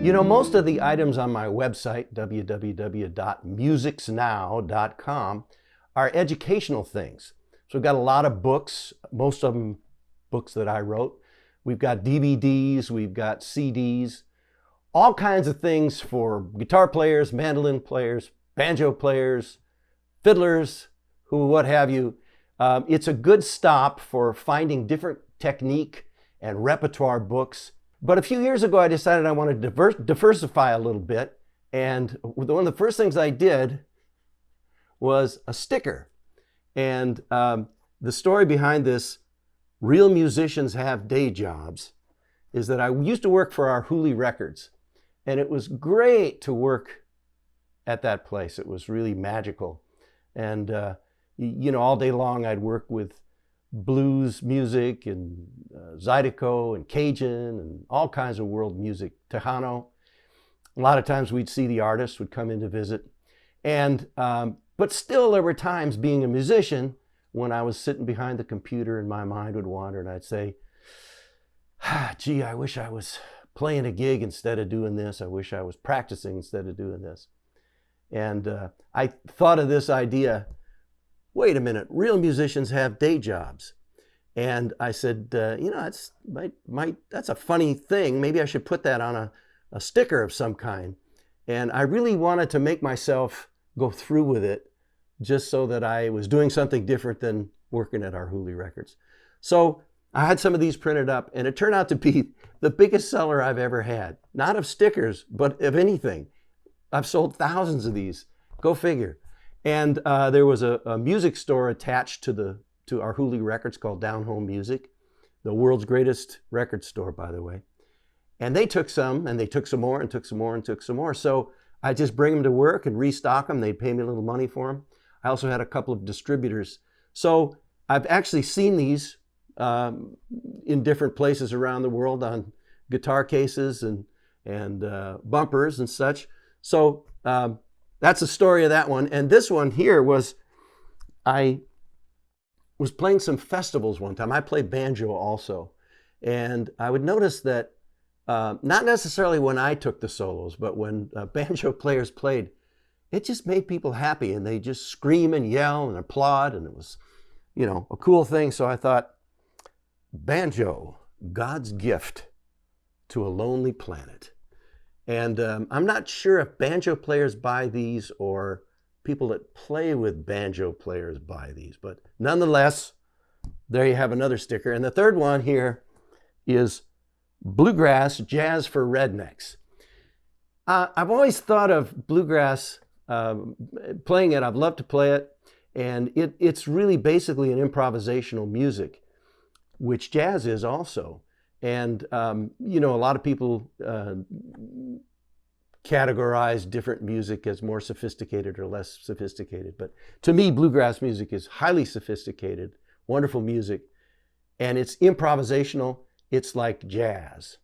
You know, most of the items on my website, www.musixnow.com, are educational things. So we've got a lot of books, most of them books that I wrote. We've got DVDs, we've got CDs, all kinds of things for guitar players, mandolin players, banjo players, fiddlers, what have you. It's a good stop for finding different technique and repertoire books. But a few years ago, I decided I wanted to diversify a little bit. And one of the first things I did was a sticker. And the story behind this, Real Musicians Have Day Jobs, is that I used to work for our Hooley Records. And it was great to work at that place. It was really magical. And, you know, all day long I'd work with blues music and Zydeco and Cajun and all kinds of world music, Tejano. A lot of times we'd see the artists would come in to visit. And, but still there were times being a musician when I was sitting behind the computer and my mind would wander and I'd say, gee, I wish I was playing a gig instead of doing this. I wish I was practicing instead of doing this. And I thought of this idea, wait a minute, real musicians have day jobs. And I said, you know, that's a funny thing. Maybe I should put that on a sticker of some kind. And I really wanted to make myself go through with it just so that I was doing something different than working at our Hooley Records. So I had some of these printed up and it turned out to be the biggest seller I've ever had. Not of stickers, but of anything. I've sold thousands of these, go figure. And there was a music store attached to our Hooley Records called Down Home Music, the world's greatest record store, by the way. And they took some, and they took some more, and took some more, and took some more. So I just bring them to work and restock them. They'd pay me a little money for them. I also had a couple of distributors. So I've actually seen these in different places around the world on guitar cases and bumpers and such. So that's the story of that one. And this one here was, I was playing some festivals one time. I played banjo also. And I would notice that, not necessarily when I took the solos, but when banjo players played, it just made people happy and they just scream and yell and applaud. And it was, you know, a cool thing. So I thought, banjo, God's gift to a lonely planet. And I'm not sure if banjo players buy these or people that play with banjo players buy these, but nonetheless, there you have another sticker. And the third one here is Bluegrass Jazz for Rednecks. I've always thought of bluegrass, playing it, I've loved to play it, and it's really basically an improvisational music, which jazz is also. And, you know, a lot of people categorize different music as more sophisticated or less sophisticated. But to me, bluegrass music is highly sophisticated, wonderful music, and it's improvisational. It's like jazz.